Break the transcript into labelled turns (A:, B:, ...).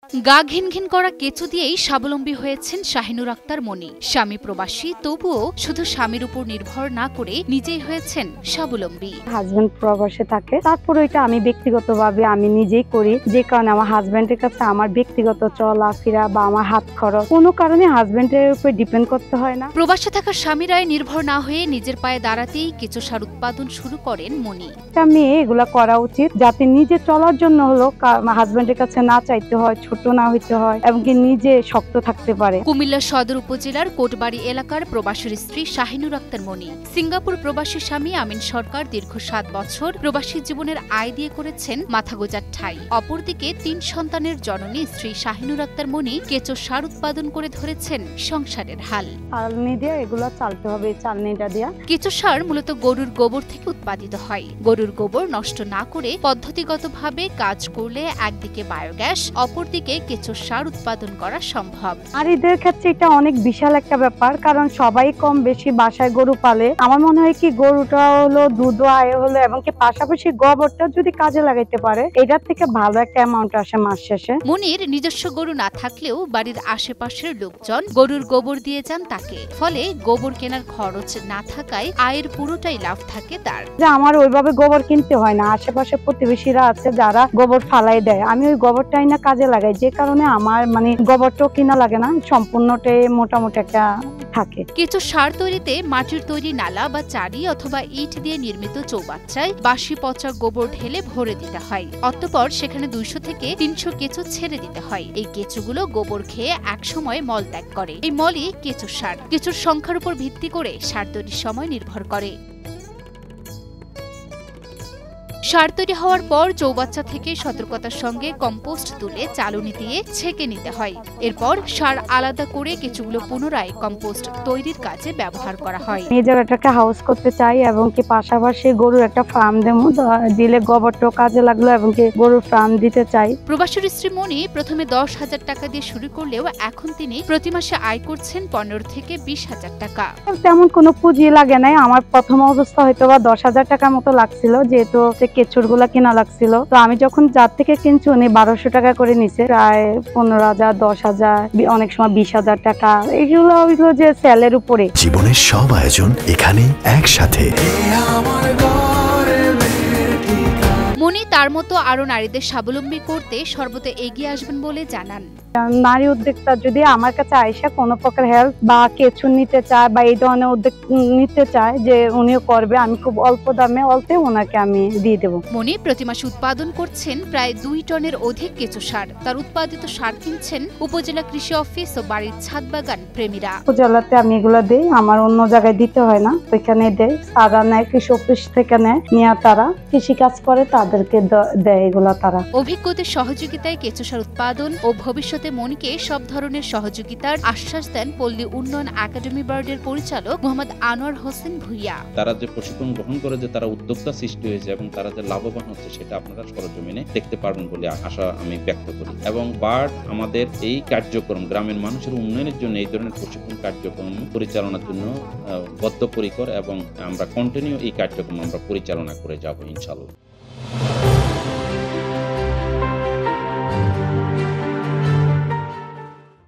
A: গা ঘিনঘিন করা কেঁচো দিয়েই স্বাবলম্বী হয়েছেন শাহিনুর আক্তার মনি। স্বামী প্রবাসী, তবুও শুধু স্বামীর উপর নির্ভর না করে নিজেই হয়েছেন স্বাবলম্বী।
B: হাজবেন্ড প্রবাসে থাকে, তারপরে এটা আমি ব্যক্তিগতভাবে আমি নিজেই করি, যে কারণে আমার হাজবেন্ডের কাছে আমার ব্যক্তিগত চলাফেরা বা আমার হাত খরচ কোনো কারণে হাজবেন্ডের উপর ডিপেন্ড করতে হয় না।
A: প্রবাসে থাকা স্বামীরাই নির্ভর না হয়ে নিজের পায়ে দাঁড়াতেই কেঁচো সার উৎপাদন শুরু করেন মনি।
B: মেয়ে এগুলা করা উচিত, যাতে নিজে চলার জন্য হলো হাজবেন্ডের কাছে না চাইতে হয়, ছোট না হইতে হয় এবং নিজে শক্ত থাকতে পারে।
A: কুমিল্লা সদর উপজেলার কোটবাড়ি এলাকার প্রবাসীর স্ত্রী শাহিনুর আক্তার মনি। সিঙ্গাপুর প্রবাসী স্বামী আমিন সরকার দীর্ঘ 7 বছর প্রবাসী জীবনের আয় দিয়ে করেছেন মাথা গোঁজার ঠাই। অপরদিকে 3 সন্তানের জননী স্ত্রী শাহিনুর আক্তার মনি কেঁচো সার উৎপাদন করে ধরেছেন সংসারের হাল।
B: চালনি দিয়ে এগুলা চালতে হবে, চালনিটা দিয়া।
A: কেঁচো সার মূলত গরুর গোবর থেকে উৎপাদিত হয়। গরুর গোবর নষ্ট না করে পদ্ধতিগতভাবে কাজ করলে একদিকে বায়োগ্যাস, অপরদিকে কেঁচো সার উৎপাদন করা সম্ভব।
B: নারীদের ক্ষেত্রে এটা অনেক বিশাল একটা ব্যাপার, কারণ সবাই কম বেশি বাসায় গরু পালে। আমার মনে হয় কি গরুটা হলো দুধ আয় হলো এবং কি পাশাপাশি গোবরটা যদি কাজে লাগাইতে পারে, এটার থেকে ভালো একটা অ্যামাউন্ট আসে মাস শেষে।
A: মনির নিজস্ব গরু না থাকলেও বাড়ির আশেপাশের লোকজন গরুর গোবর দিয়ে যান তাকে। ফলে গোবর কেনার খরচ না থাকায় আয়ের পুরোটাই লাভ থাকে তার।
B: যে আমার ওইভাবে গোবর কিনতে হয় না, আশেপাশে প্রতিবেশীরা আছে যারা গোবর ফালাই দেয়, আমি ওই গোবরটাই না কাজে লাগাই, যে কারণে আমার গোবরটাও কিনা লাগে না, সম্পূর্ণটাই মোটামুটি একটা থাকে।
A: কেঁচো সার তৈরিতে মাটির তৈরি নালা বা চারি অথবা ইট দিয়ে নির্মিত চৌবাচ্চায় বাসি পচা গোবর ঢেলে ভরে দিতে হয়। অতঃপর সেখানে 200 থেকে 300 কেঁচো ছেড়ে দিতে হয়। এই কেঁচোগুলো গোবর খেয়ে একসময় মল ত্যাগ করে। এই মলই কেঁচো সার। কেঁচোর সংখ্যার উপর ভিত্তি করে সার তৈরির সময় নির্ভর করে। সার তৈরি হওয়ার পর চৌবাচ্চা থেকে সতর্কতার সঙ্গে কম্পোস্ট তুলে চালুনি দিয়ে ছেঁকে নিতে হয়। এরপর সার আলাদা করে কেঁচোগুলো পুনরায় কম্পোস্ট তৈরির কাজে ব্যবহার করা হয়।
B: এই জায়গাটাকে হাউস করতে চাই এবং কি পাশাপাশি গরুর একটা ফার্ম দিলে গোবরটাও কাজে লাগলো এবং কি গরুর ফার্ম দিতে চাই।
A: প্রবাসীর স্ত্রী মনি প্রথমে 10,000 টাকা দিয়ে শুরু করলেও এখন তিনি প্রতি মাসে আয় করছেন 15 থেকে 20,000 টাকা।
B: তেমন কোনো পুঁজি লাগে নাই, আমার প্রথম অবস্থা হয়তো বা 10,000 টাকার মতো লাগছিল, যেহেতু কেঁচুর গুলা কেনা লাগছিল। তো আমি যখন যার থেকে কিনছি উনি 1200 টাকা করে নিছে, প্রায় 15,000, 10,000, অনেক সময় 20,000 টাকা। এগুলো হইলো যে সেলের উপরে।
C: জীবনের সব আয়োজন এখানে একসাথে।
A: মনি তার মতো আরো নারীদের স্বাবলম্বী করতে সর্বদা এগিয়ে আসবেন বলে জানান।
B: নারী উদ্যোক্তা যদি আমার কাছে আইসা কোনো প্রকার হেল্প বা কিছু নিতে চায় বা এই ধরনের উদ্যোগ নিতে চায়, যে উনিও করবে, আমি খুব অল্প দামে অল্পে ওনাকে আমি দিয়ে দেবো।
A: মনি প্রতি মাসে উৎপাদন করছেন প্রায় 2 টনের অধিক কেঁচো সার। তার উৎপাদিত সার কিনছেন উপজেলা কৃষি অফিস ও বাড়ির ছাদ বাগান প্রেমীরা।
B: উপজেলাতে আমি এগুলো দেই, আমার অন্য জায়গায় দিতে হয় না, ওইখানে দেয়। তারা নেয়, কৃষি অফিস থেকে নেয়, নিয়ে তারা কৃষি কাজ করে, তাদেরকে দেয় এগুলা তারা।
A: অভিজ্ঞদের সহযোগিতায় কেঁচো সার উৎপাদন ও ভবিষ্যতে মনিকে সব ধরনের সহযোগিতার আশ্বাস দেন পল্লী উন্নয়ন একাডেমি বোর্ডের পরিচালক মোহাম্মদ আনোয়ার হোসেন ভুইয়া।
D: তারা যে প্রশিক্ষণ গ্রহণ করে যে তারা উদ্যোক্তা সৃষ্টি হয়েছে এবং তারা যে লাভবান হচ্ছে, সেটা আপনারা সরজমিনে দেখতে পারবেন বলে আশা আমি ব্যক্ত করি। এবং বার্ড আমাদের এই কার্যক্রম গ্রামের মানুষের উন্নয়নের জন্য এই ধরনের প্রশিক্ষণ কার্যক্রম পরিচালনার জন্য বদ্ধপরিকর এবং আমরা কন্টিনিউ এই কার্যক্রম আমরা পরিচালনা করে যাব ইনশাআল্লাহ।